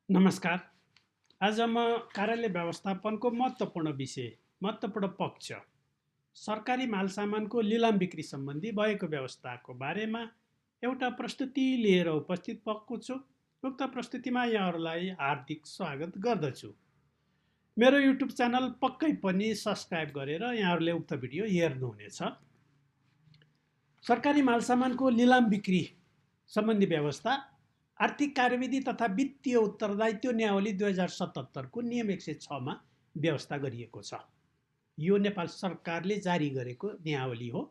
नमस्कार। आज म कार्यालय व्यवस्थापनको महत्त्वपूर्ण पक्ष सरकारी मालसामानको लिलाम बिक्री सम्बन्धी भएको व्यवस्थाको बारेमा एउटा प्रस्तुति लिएर उपस्थित भएको छु। उक्त प्रस्तुतिमा यहाँहरूलाई हार्दिक स्वागत गर्दछु। मेरो युट्युब च्यानल पक्कै पनि सब्स्क्राइब गरेर यहाँहरूले उक्त भिडियो हेर्नुहुनेछ। सरकारी मालसामानको लिलाम बिक्री सम्बन्धी व्यवस्था आर्थिक कार्यविधि तथा वित्तीय उत्तरदायित्व नियावली 2077 को नियम 106 मा व्यवस्था गरिएको छ। यो नेपाल सरकारले जारी गरेको नियावली हो।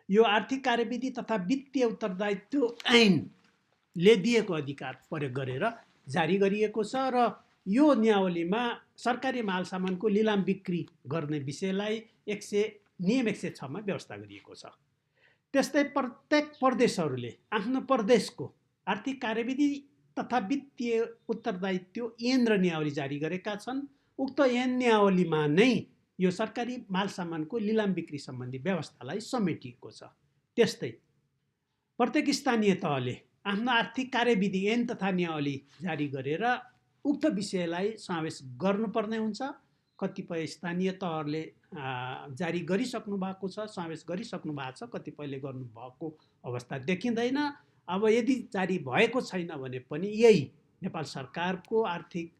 यो आर्थिक कार्यविधि तथा वित्तीय उत्तरदायित्व ऐनले दिएको अधिकार प्रयोग गरेर जारी गरिएको छ र यो नियावलीमा सरकारी मालसामानको लिलाम बिक्री गर्ने विषयलाई नियम 106 मा व्यवस्था गरिएको छ। त्यस्तै प्रत्येक प्रदेशहरूले आफ्नो प्रदेशको आर्थिक कार्यविधि तथा वित्तीय उत्तरदायित्व ऐन र नियावली जारी गरेका छन्। उक्त ऐन नियावलीमा नै यो सरकारी मालसामानको लिलाम बिक्री सम्बन्धी व्यवस्थालाई समेटिएको छ। त्यस्तै प्रत्येक स्थानीय तहले आफ्नो आर्थिक कार्यविधि ऐन तथा नियावली जारी गरेर उक्त विषयलाई समावेश गर्नुपर्ने हुन्छ। कतिपय स्थानीय तहहरूले जारी गरिसक्नु भएको छ, समावेश गरिसक्नु भएको छ, कतिपयले गर्नुभएको अवस्था देखिँदैन। अब यदि जारी भएको छैन भने पनि यही नेपाल सरकारको आर्थिक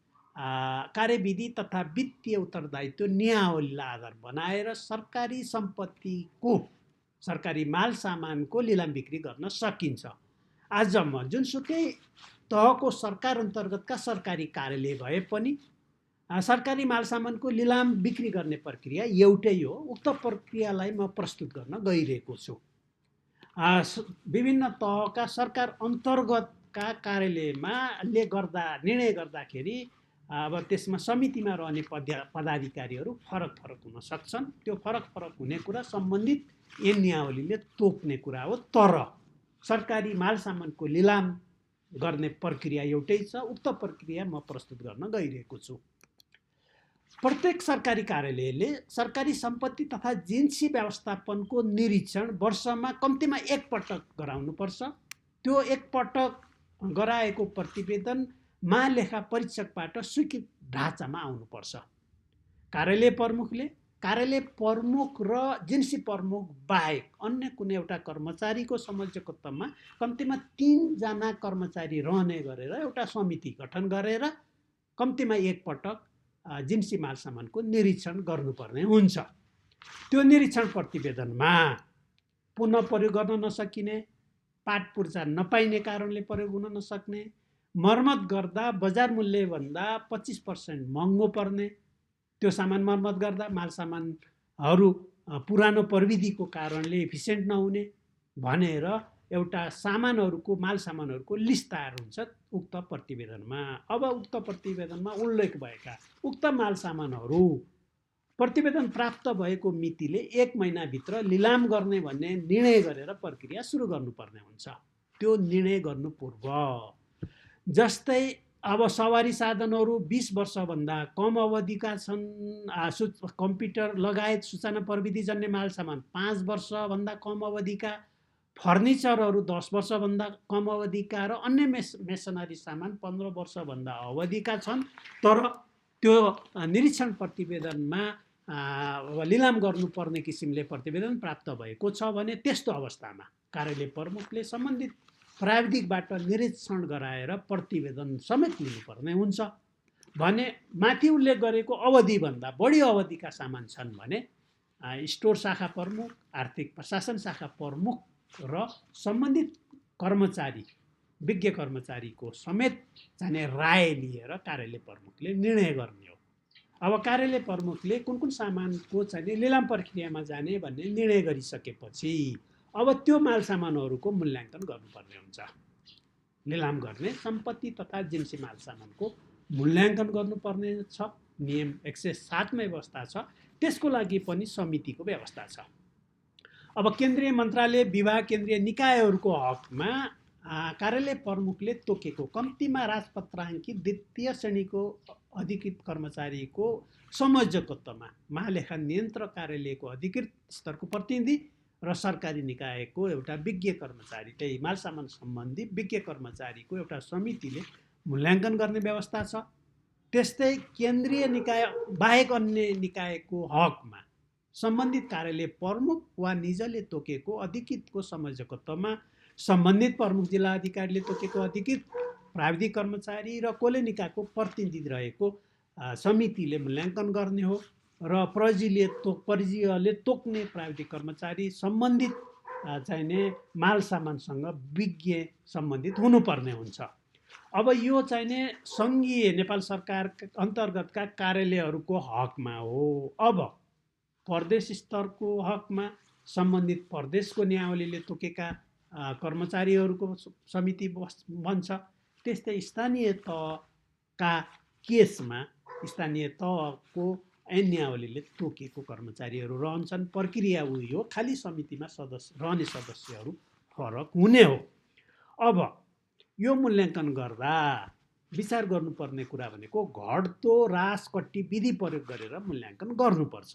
कार्यविधि तथा वित्तीय उत्तरदायित्व नियावलीलाई आधार बनाएर सरकारी सम्पत्तिको सरकारी माल सामानको लिलाम बिक्री गर्न सकिन्छ। आजसम्म जुनसुकै तहको सरकार अन्तर्गतका सरकारी कार्यालय भए पनि सरकारी माल सामानको लिलाम बिक्री गर्ने प्रक्रिया एउटै हो। उक्त प्रक्रियालाई म प्रस्तुत गर्न गइरहेको छु। विभिन्न तहका सरकार अन्तर्गतका कार्यालयमा निर्णय गर्दाखेरि अब त्यसमा समितिमा रहने पदाधिकारीहरू फरक हुन सक्छन्। त्यो फरक हुने कुरा सम्बन्धित ऐन नियावलीले तोक्ने कुरा हो। तर सरकारी माल सामानको लिलाम गर्ने प्रक्रिया एउटै छ। उक्त प्रक्रिया म प्रस्तुत गर्न गइरहेको छु। प्रत्येक सरकारी कार्यालयले सरकारी सम्पत्ति तथा जिन्सी व्यवस्थापनको निरीक्षण वर्षमा कम्तीमा एक पटक गराउनुपर्छ। त्यो एक पटक गराएको प्रतिवेदन महालेखा परीक्षकबाट स्वीकृत ढाँचामा आउनुपर्छ। कार्यालय प्रमुख र जिन्सी प्रमुख बाहेक अन्य कुनै एउटा कर्मचारीको संयोजकत्वमा कम्तीमा 3 जना कर्मचारी रहने गरेर एउटा समिति गठन गरेर कम्तीमा एक पटक जिन्सी माल सामानको निरीक्षण गर्नुपर्ने हुन्छ। त्यो निरीक्षण प्रतिवेदनमा पुनः प्रयोग गर्न नसकिने, पाठ पूर्जा नपाइने कारणले प्रयोग हुन नसक्ने, मर्मत गर्दा बजार मूल्यभन्दा 25% महँगो पर्ने, त्यो सामान मर्मत गर्दा माल सामानहरू पुरानो प्रविधिको कारणले एफिसिएन्ट नहुने भनेर एउटा माल सामानहरूको लिस्ट तयार हुन्छ उक्त प्रतिवेदनमा। अब उक्त प्रतिवेदनमा उल्लेख भएका उक्त माल सामानहरू प्रतिवेदन प्राप्त भएको मितिले 1 महिनाभित्र लिलाम गर्ने भन्ने निर्णय गरेर प्रक्रिया सुरु गर्नुपर्ने हुन्छ। त्यो निर्णय गर्नु पूर्व जस्तै अब सवारी साधनहरू 20 वर्षभन्दा कम अवधिका छन्, कम्प्युटर लगायत सूचना प्रविधिजन्य माल सामान 5 वर्षभन्दा कम अवधिका, फर्निचरहरू 10 वर्षभन्दा कम अवधिका र अन्य मेसनरी सामान 15 वर्षभन्दा अवधिका छन्। तर त्यो निरीक्षण प्रतिवेदनमा लिलाम गर्नुपर्ने किसिमले प्रतिवेदन प्राप्त भएको छ भने त्यस्तो अवस्थामा कार्यालय प्रमुखले सम्बन्धित प्राविधिकबाट निरीक्षण गराएर प्रतिवेदन समेत लिनुपर्ने हुन्छ। भने माथि उल्लेख गरेको अवधिभन्दा बढी अवधिका सामान छन् भने स्टोर शाखा प्रमुख, आर्थिक प्रशासन शाखा प्रमुख र सम्बन्धित कर्मचारी, विज्ञ कर्मचारीको समेत जाने राय लिएर कार्यालय प्रमुखले निर्णय गर्ने हो। अब कार्यालय प्रमुखले कुन सामानको चाहिँ लिलाम प्रक्रियामा जाने भन्ने निर्णय गरिसकेपछि अब त्यो माल सामानहरूको मूल्याङ्कन गर्नुपर्ने हुन्छ। लिलाम गर्ने सम्पत्ति तथा जिन्सी माल सामानको मूल्याङ्कन गर्नुपर्ने छ। नियम 107 मा व्यवस्था छ। त्यसको लागि पनि समितिको व्यवस्था छ। अब केन्द्रीय मन्त्रालय, विभाग, केन्द्रीय निकायहरूको हकमा कार्यालय प्रमुखले तोकेको कम्तीमा राजपत्राङ्कित द्वितीय श्रेणीको अधिकृत कर्मचारीको संयोजकत्वमा महालेखा नियन्त्रक कार्यालयको अधिकृत स्तरको प्रतिनिधि र सरकारी निकायको एउटा विज्ञ कर्मचारी, त्यही माल सामान सम्बन्धी विज्ञ कर्मचारीको एउटा समितिले मूल्याङ्कन गर्ने व्यवस्था छ। त्यस्तै केन्द्रीय निकाय बाहेक अन्य निकायको हकमा सम्बन्धित कार्यालय प्रमुख वा निजले तोकेको अधिकृतको संयोजकत्वमा सम्बन्धित प्रमुख जिल्ला अधिकारीले तोकेको अधिकृत प्राविधिक कर्मचारी र कसले निकायको प्रतिनिधि रहेको समितिले मूल्याङ्कन गर्ने हो र परिजीयले तोक्ने प्राविधिक कर्मचारी सम्बन्धित चाहिने माल सामानसँग विज्ञ सम्बन्धित हुनुपर्ने हुन्छ। अब यो चाहिने सङ्घीय नेपाल सरकार अन्तर्गतका कार्यालयहरूको हकमा हो। अब प्रदेश स्तरको हकमा सम्बन्धित प्रदेशको नियावलीले तोकेका कर्मचारीहरूको समिति बन्छ। त्यस्तै स्थानीय तहका केसमा स्थानीय तहको नियावलीले तोकेको कर्मचारीहरू रहन्छन्। प्रक्रिया उही हो, खालि समितिमा रहने सदस्यहरू फरक हुने हो। अब यो मूल्याङ्कन गर्दा विचार गर्नुपर्ने कुरा भनेको घट्दो ह्रास कट्टी विधि प्रयोग गरेर मूल्याङ्कन गर्नुपर्छ।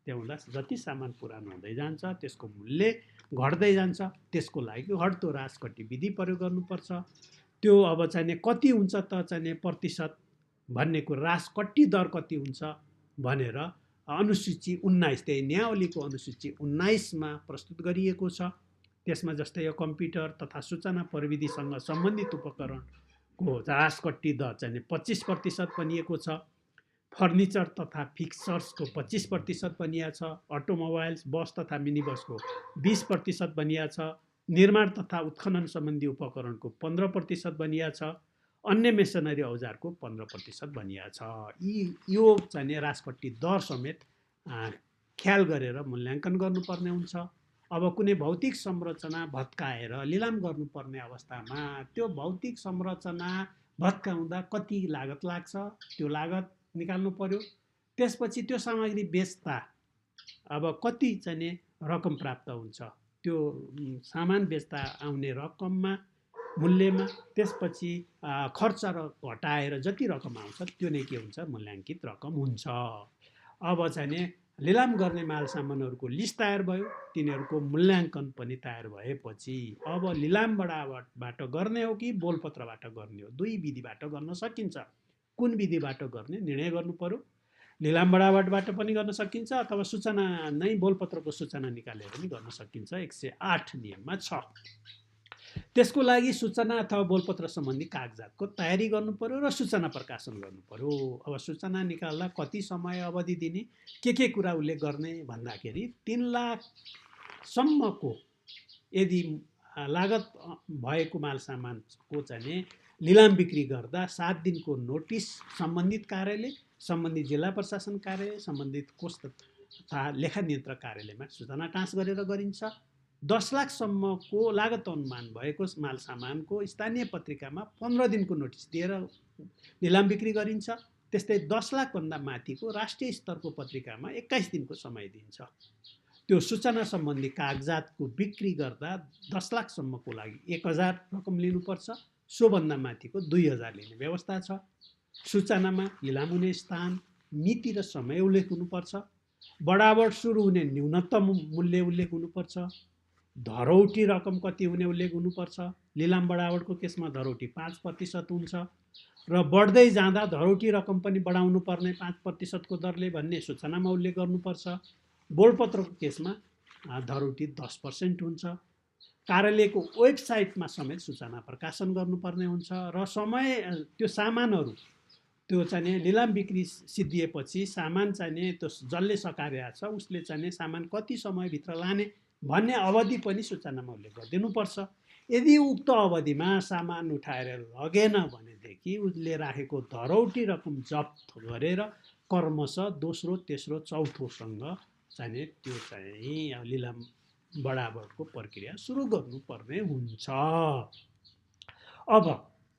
त्यो हुँदा जति सामान पुरानो हुँदै जान्छ त्यसको मूल्य घट्दै जान्छ। त्यसको लागि घट्दो ह्रास कट्टी विधि प्रयोग गर्नुपर्छ। त्यो अब चाहिने कति हुन्छ त चाहिने प्रतिशत भन्ने कुरा ह्रास कट्टी दर कति हुन्छ भनेर अनुसूची 19 त्यही न्यावलीको अनुसूची 19मा प्रस्तुत गरिएको छ। त्यसमा जस्तै यो कम्प्युटर तथा सूचना प्रविधिसँग सम्बन्धित उपकरणको ह्रास कट्टी दर चाहिँ 25% बनिएको छ। फर्निचर तथा फिक्चर्सको 25% बनिया छ। अटोमोबाइल्स बस तथा मिनी बसको 20% बनिया छ। निर्माण तथा उत्खनन सम्बन्धी उपकरणको 15% बनिया छ। अन्य मेसनरी औजारको 15% बनिया छ। यो चाहिँ ह्रास कट्टी दर समेत ख्याल गरेर मूल्याङ्कन गर्नुपर्ने हुन्छ। अब कुनै भौतिक संरचना भत्काएर लिलाम गर्नुपर्ने अवस्थामा त्यो भौतिक संरचना भत्काउँदा कति लागत लाग्छ त्यो लागत निकाल्नु पर्यो। त्यसपछि त्यो सामग्री बेच्दा अब कति चाहिँ रकम प्राप्त हुन्छ त्यो सामान बेच्दा आउने रकममा मूल्यमा। त्यसपछि खर्च र घटाएर जति रकम आउँछ त्यो नै के हुन्छ मूल्याङ्कित रकम हुन्छ। अब चाहिँ लिलाम गर्ने माल सामानहरूको लिस्ट तयार भयो, तिनीहरूको मूल्याङ्कन पनि तयार भएपछि अब लिलाम बडावटबाट गर्ने हो कि बोलपत्रबाट गर्ने हो, दुई विधिबाट गर्न सकिन्छ। कुन विधिबाट गर्ने निर्णय गर्नु पर्यो। लिलाम बडावटबाट पनि गर्न सकिन्छ अथवा सूचना नै बोलपत्रको सूचना निकालेर पनि गर्न सकिन्छ। 108 नियममा छ। त्यसको लागि सूचना अथवा बोलपत्र सम्बन्धी कागजातको तयारी गर्नु पर्यो र सूचना प्रकाशन गर्नु पर्यो। अब सूचना निकाल्दा कति समय अवधि दिने के कुरा उल्लेख गर्ने भन्दाखेरि 3 लाखसम्मको यदि लागत भएको माल सामानको चाहिँ लिलाम बिक्री गर्दा 7 दिनको नोटिस सम्बन्धित कार्यालय, सम्बन्धित जिल्ला प्रशासन कार्यालय, सम्बन्धित कोष तथा लेखा नियन्त्रक कार्यालयमा सूचना टाँस गरेर गरिन्छ। 10 लाखसम्मको लागत अनुमान भएको माल सामानको स्थानीय पत्रिकामा 15 दिनको नोटिस दिएर लिलाम बिक्री गरिन्छ। त्यस्तै 10 लाखभन्दा माथिको राष्ट्रिय स्तरको पत्रिकामा 21 दिनको समय दिन्छ। त्यो सूचना सम्बन्धी कागजातको बिक्री गर्दा 10 लाखसम्मको लागि 1000 रकम लिनुपर्छ। सोभन्दा माथिको 2000 लिने व्यवस्था छ। सूचनामा लिलाम हुने स्थान, मिति र समय उल्लेख हुनुपर्छ। बडावट सुरु हुने न्यूनतम मूल्य उल्लेख हुनुपर्छ। धरौटी रकम कति हुने उल्लेख हुनुपर्छ। लिलाम बडावटको केसमा धरौटी 5% हुन्छ र बढ्दै जाँदा धरौटी रकम पनि बढाउनु पर्ने 5% को दरले भन्ने सूचनामा उल्लेख गर्नुपर्छ। बोलपत्रको केसमा धरौटी 10% हुन्छ। कार्यालयको वेबसाइटमा समेत सूचना प्रकाशन गर्नुपर्ने हुन्छ र समय त्यो सामानहरू त्यो चाहिँ लिलाम बिक्री सिद्धिएपछि सामान चाहिँ त्यो जसले सकारेको छ उसले चाहिँ सामान कति समयभित्र लाने भन्ने अवधि पनि सूचनामा उल्लेख गरिदिनुपर्छ। यदि उक्त अवधिमा सामान उठाएर लगेन भनेदेखि उसले राखेको धरौटी रकम जफ्त गरेर कर्मशः दोस्रो, तेस्रो, चौथोसँग चाहिँ त्यो चाहिँ लिलाम बडावटको प्रक्रिया सुरु गर्नुपर्ने हुन्छ। अब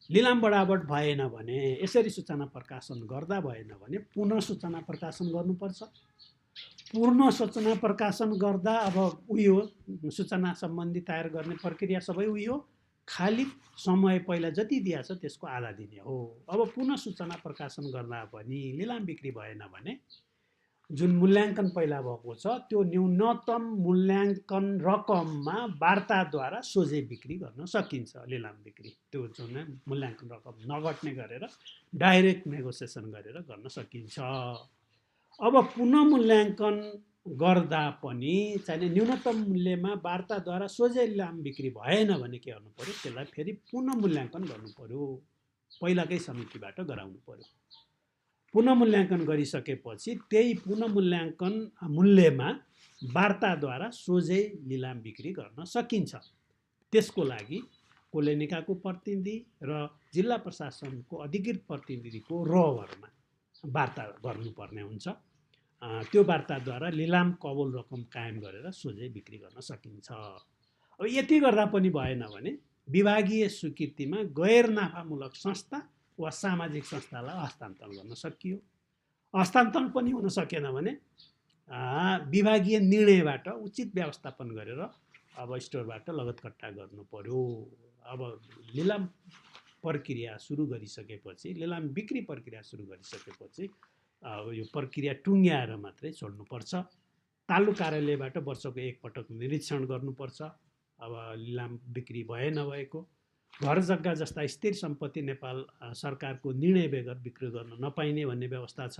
लिलाम बडावट भएन भने यसरी सूचना प्रकाशन गर्दा भएन भने पुनः सूचना प्रकाशन गर्नुपर्छ। पूर्ण सूचना प्रकाशन गर्दा अब उयो सूचना सम्बन्धी तयार गर्ने प्रक्रिया सबै उयो खाली समय पहिला जति दिया छ त्यसको आधा दिने हो। अब पुनः सूचना प्रकाशन गर्दा पनि लिलाम बिक्री भएन भने जुन मूल्याङ्कन पहिला भएको छ त्यो न्यूनतम मूल्याङ्कन रकममा वार्ताद्वारा सोझै बिक्री गर्न सकिन्छ। लिलाम बिक्री त्यो जुन मूल्याङ्कन रकम नघट्ने गरेर डाइरेक्ट नेगोसिएसन गरेर गर्न सकिन्छ। अब पुनः मूल्याङ्कन गर्दा पनि चाहिने न्यूनतम मूल्यमा वार्ताद्वारा सोझै लिलाम बिक्री भएन भने के गर्नु पर्यो, त्यसलाई फेरि पुनः मूल्याङ्कन गर्नु पर्यो, पहिलाकै समितिबाट गराउनु पर्यो। पुनः मूल्याङ्कन गरिसकेपछि त्यही पुनः मूल्याङ्कन मूल्यमा वार्ताद्वारा सोझै लिलाम बिक्री गर्न सकिन्छ। त्यसको लागि कोलेनिकाको प्रतिनिधि र जिल्ला प्रशासनको अधिकृत प्रतिनिधिको रहरमा वार्ता गर्नुपर्ने हुन्छ। त्यो वार्ताद्वारा लिलाम कबुल रकम कायम गरेर सोझै बिक्री गर्न सकिन्छ। अब यति गर्दा पनि भएन भने विभागीय स्वीकृतिमा गैर नाफामूलक संस्था वा सामाजिक संस्थालाई हस्तान्तरण गर्न सकियो। हस्तान्तरण पनि हुन सकेन भने विभागीय निर्णयबाट उचित व्यवस्थापन गरेर अब स्टोरबाट लगतकट्टा गर्नु पर्यो। अब लिलाम प्रक्रिया सुरु गरिसकेपछि, लिलाम बिक्री प्रक्रिया सुरु गरिसकेपछि अब यो प्रक्रिया टुङ्ग्याएर मात्रै छोड्नुपर्छ। तालुक कार्यालयबाट वर्षको एकपटक निरीक्षण गर्नुपर्छ। अब लिलाम बिक्री भए नभएको घर जग्गा जस्ता स्थिर सम्पत्ति नेपाल सरकारको निर्णय बेगर बिक्री गर्न नपाइने भन्ने व्यवस्था छ।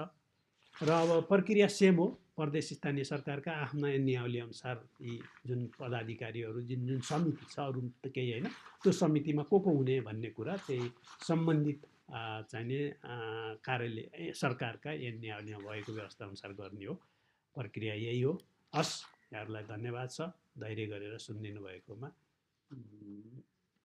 र अब प्रक्रिया सेम हो, प्रदेश स्थानीय सरकारका आफ्ना नियमावली अनुसार यी जुन पदाधिकारीहरू जुन जुन समिति छ, अरू त केही होइन, त्यो समितिमा को हुने भन्ने कुरा त्यही सम्बन्धित चाहिने कार्यालय सरकारका नियमावलीमा भएको व्यवस्था अनुसार गर्ने हो। प्रक्रिया यही हो। हस्, यहाँहरूलाई धन्यवाद छ धैर्य गरेर सुनिदिनु भएकोमा।